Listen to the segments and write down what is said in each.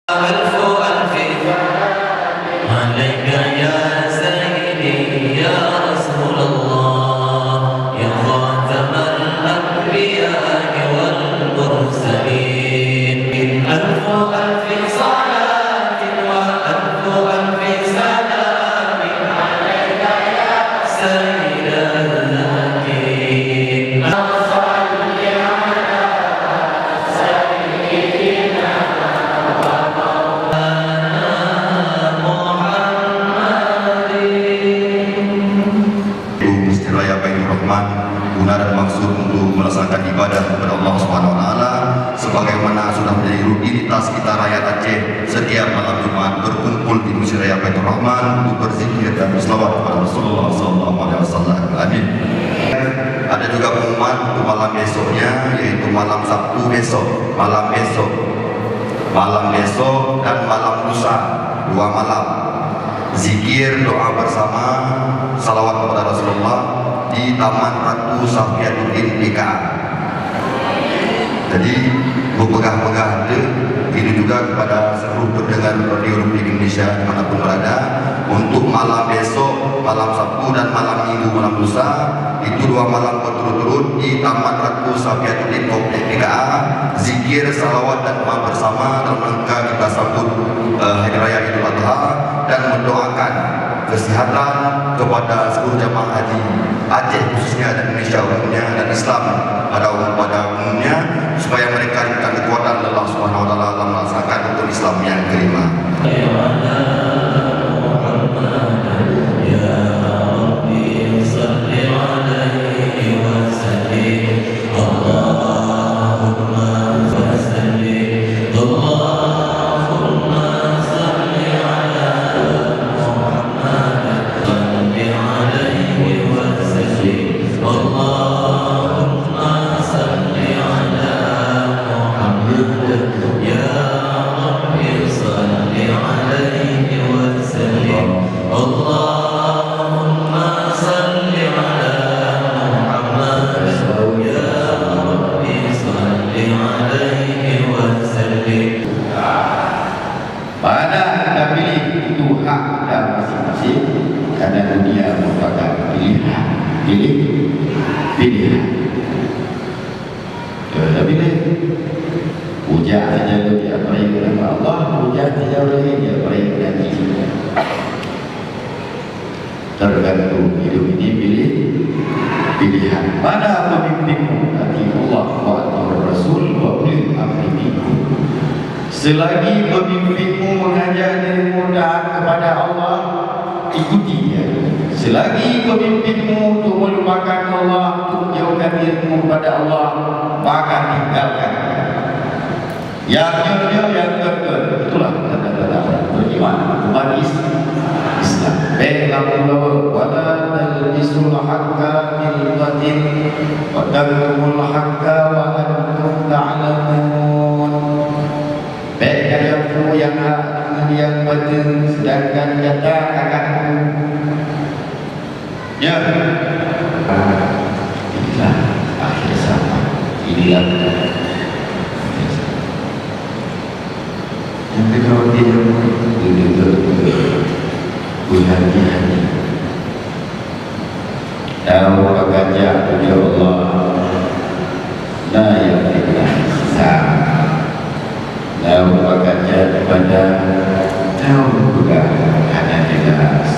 ألف ألف عليك يا سيدي يا رسول الله يا خاتم الأنبياء والمرسلين ألف ألف صلاة وألف ألف سلام عليك يا سيد الذاكرين guna dan maksud untuk melaksanakan ibadah kepada Allah Subhanahu Wa Taala, sebagaimana sudah menjadi rutinitas kita rakyat Aceh setiap malam Jumat berkumpul di Masjid Raya Baitur Rahman untuk berzikir dan berselawat kepada Rasulullah SAW. Amin. Ada juga pengumuman untuk malam besoknya, yaitu malam Sabtu besok, malam besok dan malam lusa, 2 malam zikir doa bersama salawat kepada Rasulullah di Taman Ratu Safiatuddin PKA. Jadi berpegah-pegah ini juga kepada seluruh pendengar Radio Republik Indonesia dimanapun berada, untuk malam besok, malam Sabtu dan malam Minggu, malam lusa, itu 2 malam berturut-turut di Taman Ratu Safiatuddin PKA, zikir, salawat dan doa bersama dalam rangka kita sambut Hari Raya Idul Adha dan mendoakan kesehatan kepada seluruh jamaah haji Aceh khususnya dan Indonesia umumnya dan Islam pada umumnya, supaya mereka diberikan kekuatan Allah Subhanahu Wa Taala dalam melaksanakan rukun Islam yang kelima. Karena dunia merupakan pilihan. Pilih. Puja saja dia peraih nama Allah, puja saja dia peraih nanti. Tergantung hidup ini pilihan. Mana pemimpinmu? Ati Allah wa Rasul wa ulil amri minkum. Selagi pemimpinmu mengajak dirimu taat kepada Allah, ikutinya. Selagi pemimpinmu untuk melupakan Allah, untuk menjauhkan dirimu kepada Allah, maka tinggalkan. Yang kedua, itulah tanda-tanda beriman, umat Islam. Baiklah, wala talbisul haqqa bil batil wa taktumul haqqa wa antum ta'lamun. Baiklah yang hak dengan yang batil, sedangkan nyata kakakku. Ya, inilah akhir zaman. Inilah yang kedua, dia berhati-hati. Tahu agaknya punya Allah, la yakillah sama. Tahu agaknya kepada tahu juga hanya jelas.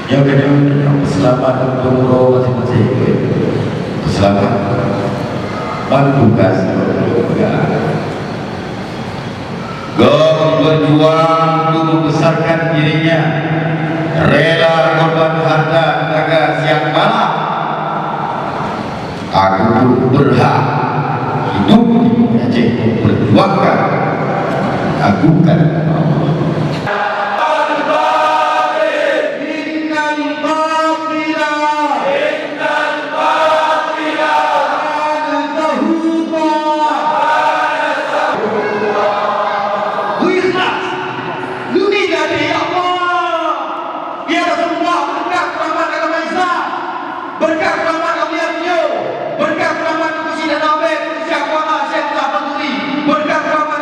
Yang kedua, keselamatan untuk umroh masing-masing. Keselamatan tugas berjuang untuk membesarkan dirinya, rela korban harta tenaga siang malam. Aku berhak hidup di Aceh, berjuangkan, agukan Allah. Berkat rahmat Allah beliau, berkat rahmat Presiden Nabi, Syekh Muhammad Syekh Abdul Berkat rahmat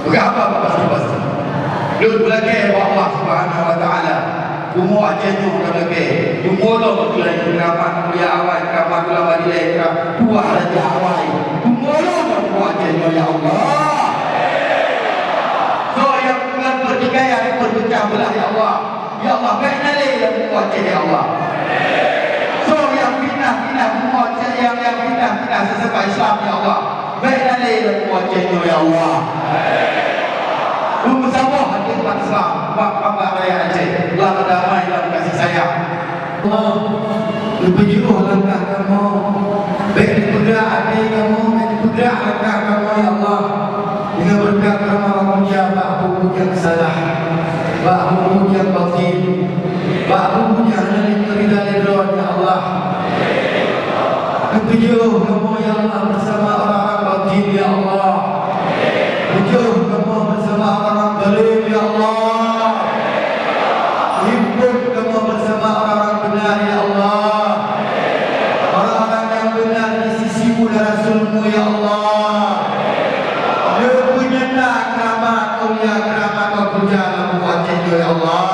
Berapa pasti. Lut belakang Allah Subhanahu wa taala. Umur ajenyo belakang. Umur lo belakang keramat kuliah awal, keramat ulama dilai, buah raja awal. Umur lo buah ajenyo ya Allah. So yang bulan pertikaian berpecah belah ya Allah. Ya Allah, baiklah yang buah ajenyo ya Allah. So yang pindah-pindah buah yang pindah-pindah sesama Islam ya Allah. Baiklah yang buah ajenyo ya Allah. Bersama hati umat Islam, Bapak Raya Aceh, dalam damai dalam kasih sayang. Allah, lebih jauh langkah kamu, baik di pegak hati kamu, baik di pegak langkah kamu ya Allah. Dengan berkat kamu punya ba'bu yang salah, ba'bu yang batin, ba'bu yang hanya ridha ya Allah. Lebih jauh kamu ya Allah bersama orang-orang batin ya Allah. Jauh kamu bersama orang-orang zalim ya Allah. Himpun kamu bersama orang-orang benar ya Allah. Orang-orang yang benar di sisimu dan Rasulmu ya Allah. Punya keramat mulia, keramat kau berjalan wajib ya Allah.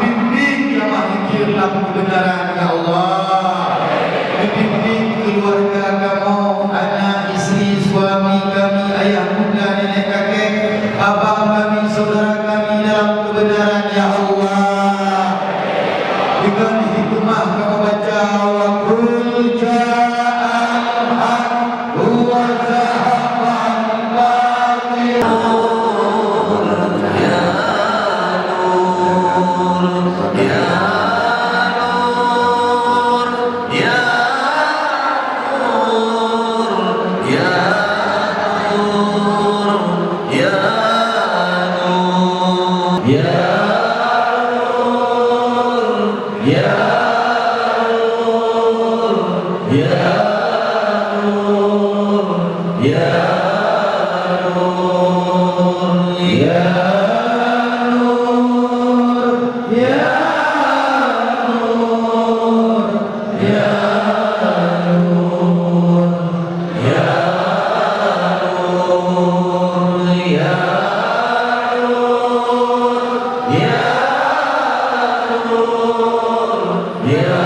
Bimbing kami fikir dalam kebenaran ya Allah. Bimbing keluarga kamu, anak, istri, suami kami, ayah, bunda, nenek, kakek, abang kami, saudara kami dalam kebenaran ya Allah. Dengan hikmah kamu baca wa qul ja'al haq wa zahaqal batil. Ya